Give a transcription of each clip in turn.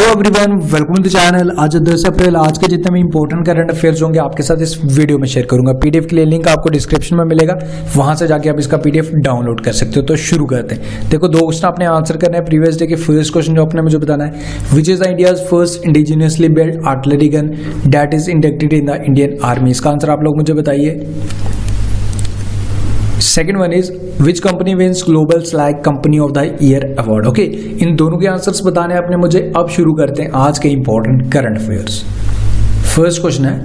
Everyone, welcome to the channel. आज 10 अप्रैल आज के जितने भी इंपॉर्टेंट करंट अफेयर्स होंगे आपके साथ इस वीडियो में शेयर करूंगा। पीडीएफ के लिए लिंक आपको डिस्क्रिप्शन में मिलेगा, वहां से जाके आप इसका पीडीएफ डाउनलोड कर सकते हो। तो शुरू करते हैं। देखो, दो क्वेश्चन आपने आंसर करना है प्रीवियस डे के। फर्स्ट क्वेश्चन जो आपने मुझे बताना है, which is the India's first indigenously build artillery gun that is inducted in the Indian army. इसका आंसर आप लोग मुझे बताइए। Second one is which company wins global slag company of the year award. Okay, इन दोनों के answers बताने आपने मुझे। अब शुरू करते हैं आज के important current affairs. First question है,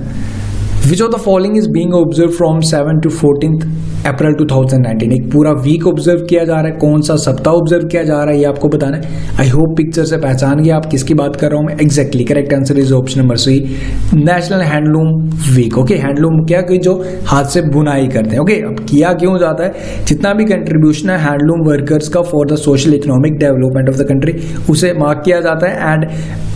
which of the following is being observe from 7 to 14 April 2019। एक पूरा वीक ऑब्जर्व किया जा रहा है। कौन सा सप्ताह ऑब्जर्व किया जा रहा है ये आपको बताना है। आई होप पिक्चर से पहचान गया आप किसकी बात कर रहा हूं मैं। Exactly correct answer is option number C, national handloom week. Okay, handloom क्या कि जो हाथ से बुनाई करते हैं। ओके, अब किया क्यों जाता है, जितना भी कंट्रीब्यूशन है हैंडलूम वर्कर्स का for the social economic development of the country, उसे मार्क किया जाता है एंड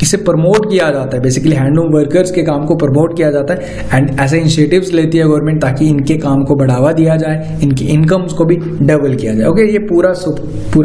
इसे प्रमोट किया जाता है। बेसिकली हैंडलूम वर्कर्स के काम को प्रमोट किया जाता है एंड ऐसे इनिशिएटिव्स लेती है गवर्नमेंट ताकि इनके काम को बढ़ावा दिया जाए, इनकी इनकम्स को भी डबल किया जाए। ओके, ये पूरा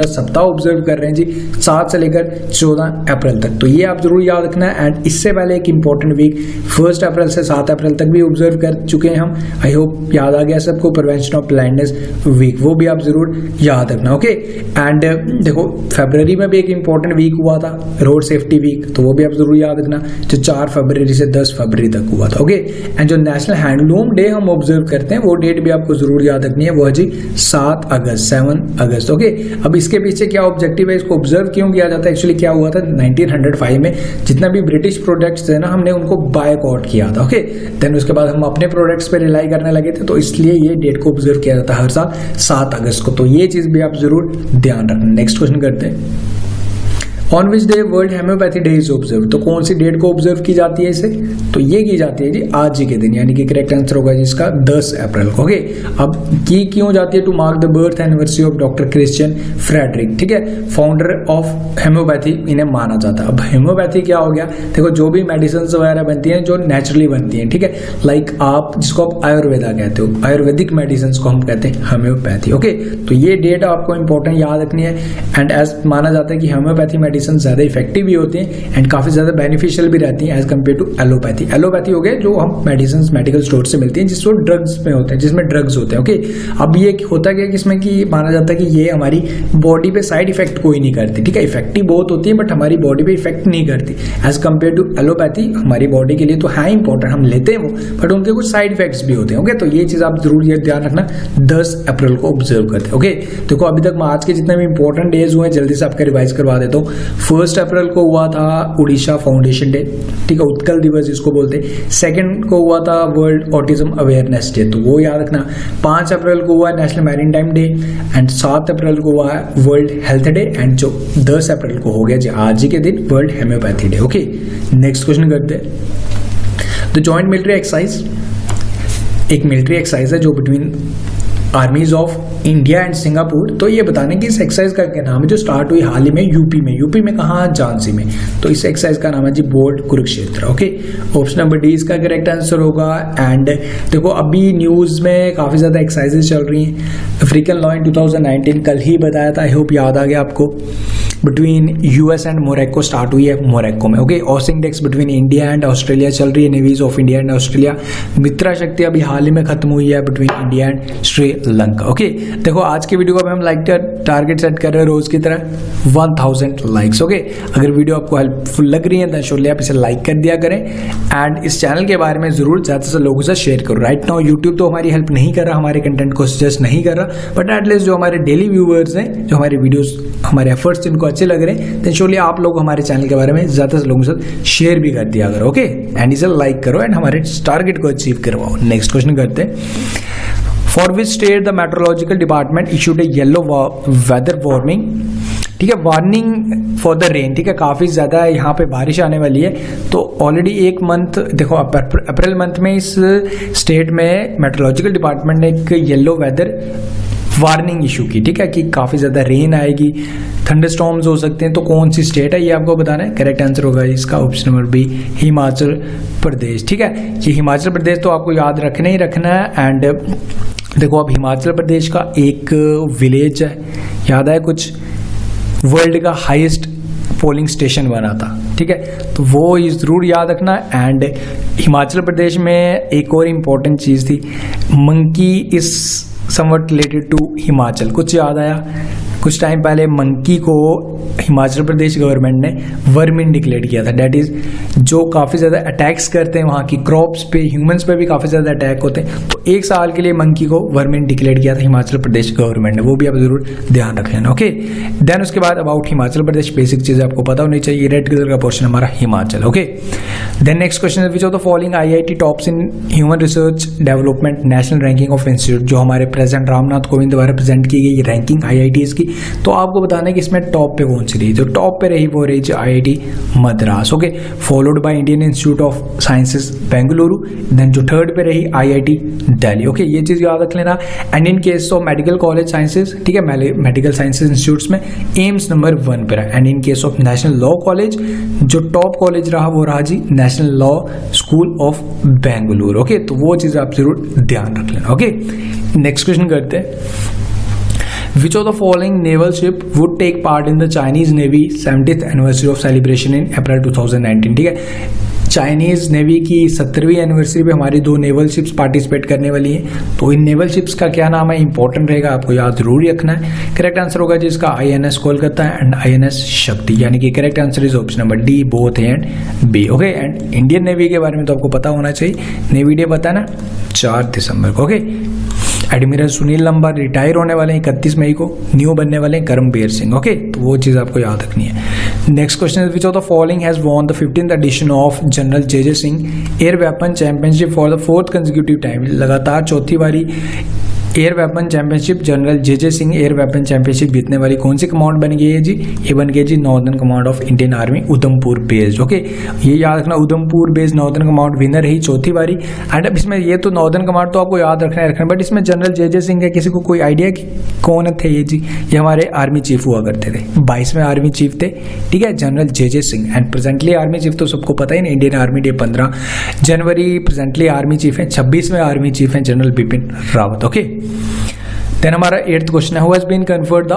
सप्ताह ऑब्जर्व कर रहे हैं जी, 7 से लेकर 14 अप्रैल तक। तो ये आप जरूर याद रखना है। एंड इससे पहले एक इंपॉर्टेंट वीक 1 अप्रैल से 7 अप्रैल तक भी ऑब्जर्व कर चुके हैं हम। आई होप याद आ गया सबको, प्रिवेंशन ऑफ ब्लाइंडनेस वीक, वो भी आप जरूर याद रखना। ओके, एंड देखो फरवरी में भी एक इंपॉर्टेंट वीक हुआ था, रोड सेफ्टी वीक, तो वो भी आप जरूर याद रखना, जो 4 फरवरी से 10 फरवरी तक हुआ था। ओके, एंड जो नेशनल हैंडलूम डे हम ऑब्जर्व करते हैं वो डेट भी आपको जरूर याद रखनी है, वो है जी 7 अगस्त। ओके, अब इसके पीछे क्या ऑब्जेक्टिव है, इसको ऑब्जर्व क्यों किया जाता है। एक्चुअली क्या हुआ था 1905 में जितना भी ब्रिटिश प्रोडक्ट्स थे ना, हमने उनको बायकॉट किया था। ओके, देन उसके बाद हम अपने प्रोडक्ट्स पे रिलाई करने लगे थे, तो इसलिए ये डेट को ऑब्जर्व किया जाता है हर साल 7 अगस्त को। तो ये चीज भी आप जरूर ध्यान रखना। नेक्स्ट क्वेश्चन करते हैं, on which day world homoeopathy day is observe. तो कौन सी डेट को ऑब्जर्व की जाती है इसे, तो ये की जाती है जी आज ही के दिन, यानी कि करेक्ट आंसर होगा जिसका 10 अप्रैल को। ओके, अब की क्यों जाती है, to mark the birth anniversary of doctor Christian Frederick. ठीक है, फाउंडर ऑफ हेम्योपैथी इन्हें माना जाता है। अब हेम्योपैथी क्या हो गया, देखो जो भी मेडिसिन वगैरह बनती हैं जो नेचुरली बनती हैं, ठीक है, लाइक आप जिसको आप आयुर्वेदा कहते हो, आयुर्वेदिक मेडिसिन को हम कहते हैं होम्योपैथी। ओके, तो ये डेट आपको इंपॉर्टेंट याद रखनी है। एंड एज माना जाता है कि होम्योपैथी मेडिसिन ज्यादा इफेक्टिव भी होती हैं एंड काफी ज्यादा बेनिफिशियल भी रहती हैं as compare to allopathy. Allopathy हो गया जो हम मेडिसिन मेडिकल स्टोर से मिलती हैं, जिसमें ड्रग्स में होते हैं, जिसमें ड्रग्स होते हैं। ओके, अब ये होता क्या है इसमें कि माना जाता है कि ये हमारी बॉडी पे साइड इफेक्ट कोई नहीं करती। ठीक है, इफेक्टिव बहुत होती है बट हमारी बॉडी पे इफेक्ट नहीं करती एज कम्पेयर टू एलोपैथी। हमारी बॉडी के लिए तो है इंपॉर्टेंट, हम लेते हैं वो, बट उनके कुछ साइड इफेक्ट्स भी होते हैं। ओके, तो ये चीज आप जरूर ये ध्यान रखना, 10 अप्रैल को ऑब्जर्व करते हैं। ओके, देखो अभी तक आज के जितने भी इंपॉर्टेंट डेज हुए हैं जल्दी से आपका रिवाइज करवा देता हूँ। 1 अप्रैल को हुआ था उड़ीसा फाउंडेशन डे, ठीक है, उत्कल दिवस जिसको बोलते हैं। 2 को हुआ था वर्ल्ड ऑटिज्म अवेयरनेस डे, तो वो याद रखना। 5 अप्रैल को हुआ नेशनल मैरीटाइम डे एंड 7 अप्रैल को हुआ वर्ल्ड हेल्थ डे एंड जो 10 अप्रैल को हो गया जी आज ही के दिन world homoeopathy day. Okay, next question करते हैं। द जॉइंट मिलिट्री एक्सरसाइज एक मिलिट्री एक्सरसाइज है जो between आर्मीज of India and Singapore. तो ये बताने की इस एक्सरसाइज का क्या नाम है, जो स्टार्ट हुई हाल ही में यूपी में कहाँ, झांसी में। तो इस एक्सरसाइज का नाम है जी board Kurukshetra. Okay, option number D इसका करेक्ट आंसर होगा। एंड देखो अभी न्यूज में काफी ज्यादा एक्सरसाइजेस चल रही हैं। अफ्रीकन लॉ इन 2019 कल ही बताया था, आई होप याद आ गया आपको। Between US and Morocco start हुई है मोरक्को में। Okay, ausindex between India and Australia चल रही है, navies of India and Australia. Mitra Shakti अभी हाल ही में खत्म हुई है between India and Sri Lanka. Okay, देखो आज की वीडियो को हम लाइक का टारगेट सेट कर रहे हैं रोज की तरह 1000 लाइक्स। ओके, अगर वीडियो आपको हेल्पफुल लग रही है तो श्योरली आप इसे लाइक कर दिया करें एंड इस चैनल के बारे में जरूर ज्यादा से लोगों से शेयर करो। राइट नाउ यूट्यूब तो हमारी हेल्प नहीं कर रहा, हमारे कंटेंट को सजेस्ट नहीं कर रहा, बट एटलीस्ट जो हमारे डेली व्यूअर्स हैं, जो हमारे वीडियोस हमारे एफर्ट्स जिनको अच्छे लग रहे हैं, तो श्योरली आप लोग हमारे चैनल के बारे में ज्यादा से लोगों के साथ शेयर भी कर दिया करो। ओके, एंड इसे लाइक करो एंड हमारे टारगेट को अचीव करवाओ। नेक्स्ट क्वेश्चन करते हैं। For which state the meteorological department issued a yellow weather warning. ठीक है, वार्निंग फॉर द रेन। ठीक है, काफी ज्यादा यहाँ पे बारिश आने वाली है। तो ऑलरेडी एक मंथ देखो अप्रैल मंथ में इस स्टेट में मेट्रोलॉजिकल डिपार्टमेंट ने एक येलो वेदर वार्निंग इशू की। ठीक है, कि काफी ज्यादा रेन आएगी, थंडरस्टॉर्म्स हो सकते हैं। तो कौन सी स्टेट है ये आपको बताना है। करेक्ट आंसर होगा इसका option number B, Himachal Pradesh. ठीक है, ये हिमाचल प्रदेश तो आपको याद रखना ही रखना है। एंड देखो अब हिमाचल प्रदेश का एक विलेज है, याद है कुछ, वर्ल्ड का हाईएस्ट पोलिंग स्टेशन बना था। ठीक है, तो वो ये ज़रूर याद रखना। एंड हिमाचल प्रदेश में एक और इम्पॉर्टेंट चीज़ थी, monkey is somewhat related to Himachal. कुछ याद आया? कुछ टाइम पहले मंकी को हिमाचल प्रदेश गवर्नमेंट ने वर्मिन डिक्लेयर किया था, डैट इज जो काफ़ी ज़्यादा अटैक्स करते हैं वहाँ की क्रॉप्स पे, ह्यूमंस पे भी काफ़ी ज़्यादा अटैक होते हैं। तो एक साल के लिए मंकी को वर्मिन डिक्लेयर किया था हिमाचल प्रदेश गवर्नमेंट ने, वो भी आप जरूर ध्यान रख लेना। ओके, देन उसके बाद अबाउट हिमाचल प्रदेश बेसिक चीज़ें आपको पता होनी चाहिए। रेड कलर का पोर्शन हमारा Himachal. Okay, then next question, which of the following IIT tops in human research development national ranking of institute, जो हमारे प्रेसिडेंट रामनाथ कोविंद द्वारा प्रेजेंट की गई रैंकिंग IITs की। तो आपको बताना है कि इसमें टॉप पे कौन सी रही। जो टॉप पे रही वो रही IIT Madras. Okay, followed by Indian institute of sciences Bengaluru, then जो थर्ड पे रही IIT दिल्ली। ओके, ये चीज़ याद रख लेना। And in case of medical college sciences, ठीक है, मेडिकल साइंसेज इंस्टीट्यूट्स में एम्स नंबर 1 पे रहा। And in case of national law college, जो टॉप कॉलेज रहा वो रहा जी national law school of Bengaluru. Okay, तो वो चीज़ आप जरूर ध्यान रख लेना। ओके, नेक्स्ट क्वेश्चन करते हैं। Which of the following naval ship would take part in the Chinese Navy 70th anniversary of celebration in April 2019? ठीक है, चाइनीज नेवी की 70वीं एनिवर्सरी पे हमारी 2 नेवल शिप्स पार्टिसिपेट करने वाली हैं। तो इन नेवल शिप्स का क्या नाम है, इंपॉर्टेंट रहेगा, आपको याद जरूर रखना है। करेक्ट आंसर होगा जी इसका INS कोलकाता एंड INS शक्ति, यानी कि correct answer is option number D, both A and B। Okay, and Indian navy के बारे में तो आपको पता होना चाहिए, नेवी डे पता है ना, 4 दिसंबर को। ओके, एडमिरल सुनील लंबा रिटायर होने वाले हैं 31 मई को, न्यू बनने वाले हैं करमबीर सिंह। ओके, तो वो चीज़ आपको याद रखनी है। Next question is which of the following has won the 15th edition of general JJ Singh air weapon championship for the 4th consecutive time. लगातार चौथी बारी air weapon championship general JJ Singh air weapon championship जीतने वाली कौन सी command बन गई है जी? ये बन गई जी northern command of Indian army Udhampur based. Okay, ये याद रखना, Udhampur based northern command winner रही चौथी बारी। एंड अब इसमें ये तो नॉर्दर्न कमांड तो आपको याद रखना है, बट इसमें जनरल JJ सिंह है, किसी को कोई आइडिया कि कौन थे ये जी? ये हमारे आर्मी चीफ हुआ करते थे, 22वें आर्मी चीफ थे, ठीक है, general JJ Singh. And presently army chief तो सबको पता ही ना, इंडियन आर्मी डे 15 जनवरी प्रेजेंटली आर्मी चीफ है, 26वें आर्मी चीफ है general Bipin Rawat. Okay, then हमारा 8th क्वेश्चन है, who has been conferred the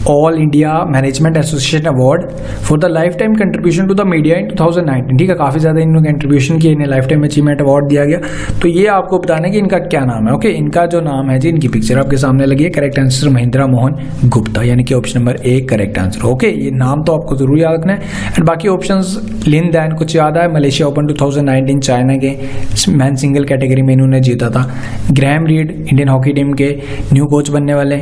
All India Management Association award for the lifetime contribution to the media in 2019। ठीक है, काफ़ी ज़्यादा इन्होंने कंट्रीब्यूशन किए, इन्हें लाइफ टाइम अचीवमेंट अवार्ड दिया गया। तो ये आपको बताना है कि इनका क्या नाम है। ओके, इनका जो नाम है जी, इनकी पिक्चर आपके सामने लगी है। करेक्ट आंसर महिंद्रा मोहन गुप्ता, यानी कि option number 1 correct answer. Okay, ये नाम तो आपको जरूर याद रखना है। एंड बाकी ऑप्शन लिन दैन कुछ याद है, मलेशिया ओपन 2019 चाइना के मैन सिंगल कैटेगरी में इन्होंने जीता था। Graham Reid Indian hockey team के न्यू कोच बनने वाले,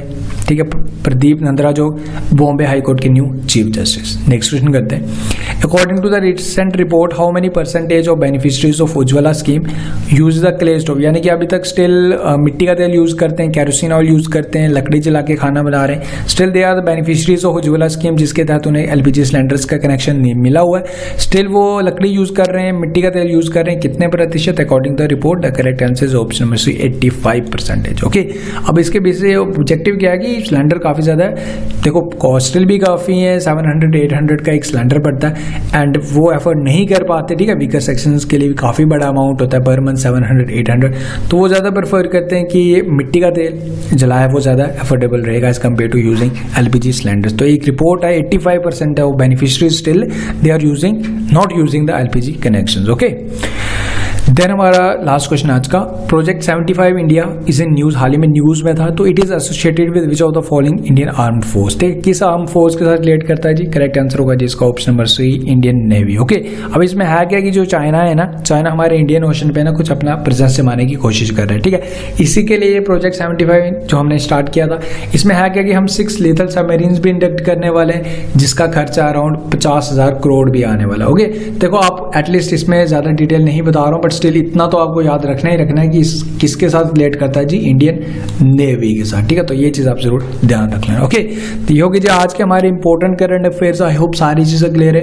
ठीक है। प्रदीप नंद्रा जो बॉम्बे हाई कोर्ट के new chief justice. Next question करते हैं, according to the recent report how many percentage of beneficiaries of Ujjwala scheme use the clay stove, यानी कि अभी तक स्टिल मिट्टी का तेल यूज करते हैं, कैरोसिन ऑयल यूज करते हैं, लकड़ी जला के खाना बना रहे हैं। Still they are the beneficiaries of Ujjwala scheme, जिसके तहत उन्हें LPG सिलेंडर्स का कनेक्शन नहीं मिला हुआ है। स्टिल वो लकड़ी यूज कर रहे हैं, मिट्टी का तेल यूज कर रहे हैं, कितने प्रतिशत? According to the report the correct answer is option number C 85%। Okay, अब इसके बेस से ऑब्जेक्टिव क्या है कि सिलेंडर काफी ज्यादा है, देखो कॉस्टल भी काफी है, 700-800 का एक सिलेंडर पड़ता है एंड वो एफर्ड नहीं कर पाते, ठीक है। वीकर सेक्शंस के लिए भी काफी बड़ा अमाउंट होता है पर मंथ 700-800, तो वो ज्यादा प्रेफर करते हैं कि मिट्टी का तेल जलाया वो ज्यादा एफोर्डेबल रहेगा as compare to using LPG cylinders. तो एक रिपोर्ट है 85% है वो beneficiaries still they are using not using the LPG connections. Okay, then हमारा लास्ट क्वेश्चन आज का, project 75 India is in news, हाल ही में न्यूज में था। तो it is associated with which of the following Indian armed force, ठीक है, किस आर्म फोर्स के साथ रिलेट करता है जी? करेक्ट आंसर होगा जिसका option number C Indian navy. Okay, अब इसमें है क्या कि जो चाइना है ना, चाइना हमारे इंडियन ओशन पे ना कुछ अपना प्रेजेंस जमाने की कोशिश कर रहे हैं, ठीक है। इसी के लिए प्रोजेक्ट 75 जो हमने स्टार्ट किया था, इसमें है क्या कि हम 6 लीथल सबमरीन्स भी इंडक्ट करने वाले हैं, जिसका खर्चा अराउंड 50,000 करोड़ भी आने वाला। ओके, देखो आप एटलीस्ट इसमें ज्यादा डिटेल नहीं बता रहा हूँ, बट स्टिल इतना तो आपको याद रखना ही रखना है कि किसके साथ रिलेट करता है जी? इंडियन नेवी के साथ, ठीक है। तो ये चीज आप जरूर ध्यान रख लेना। ओके, तो ये होगी जी आज के हमारे important current affairs. I hope सारी चीजें क्लियर है।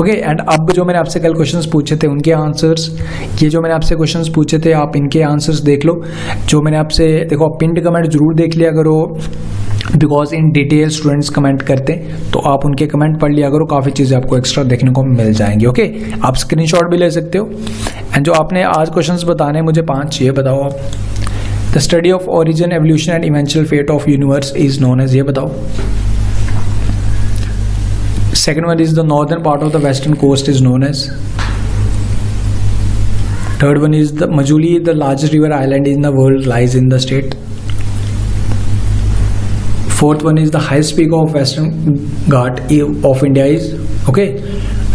ओके, एंड अब जो मैंने आपसे कल क्वेश्चंस पूछे थे उनके आंसर्स, ये जो मैंने आपसे क्वेश्चंस पूछे थे आप इनके आंसर्स देख लो। जो मैंने आपसे, देखो आप पिन्ड कमेंट जरूर देख लिया करो, because in detail students comment करते हैं, तो आप उनके कमेंट पढ़ लिया करो, काफ़ी चीज़ें आपको एक्स्ट्रा देखने को मिल जाएंगी। ओके, आप स्क्रीनशॉट भी ले सकते हो। एंड जो आपने आज क्वेश्चंस बताने मुझे 5, ये बताओ आप। The study of origin evolution and eventual fate of universe is known as, ये बताओ। Second one is the northern part of the western coast is known as. Third one is the Majuli, the largest river island in the world, lies in the state. Fourth one is the highest peak of Western Ghat of India is, okay.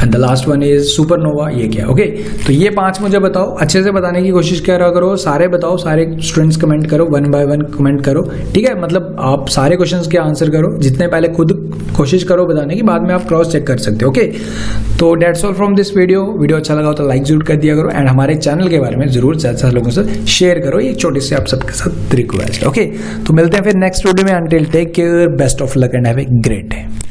And the last one is supernova, ये क्या, okay. तो ये 5 मुझे बताओ, अच्छे से बताने की कोशिश करा करो, सारे बताओ, सारे स्टूडेंट्स कमेंट करो, 1 बाय 1 कमेंट करो, ठीक है। मतलब आप सारे क्वेश्चंस के आंसर करो, जितने पहले खुद कोशिश करो बताने की, बाद में आप क्रॉस चेक कर सकते हो, ओके। तो that's all from this video अच्छा लगा हो तो लाइक जरूर कर दिया करो, एंड हमारे चैनल के बारे में जरूर ज़्यादा लोगों से शेयर करो, ये छोटी सी आप सबके साथ रिक्वेस्ट, ओके। तो मिलते हैं फिर नेक्स्ट वीडियो में, until take care, best of luck and have a great day.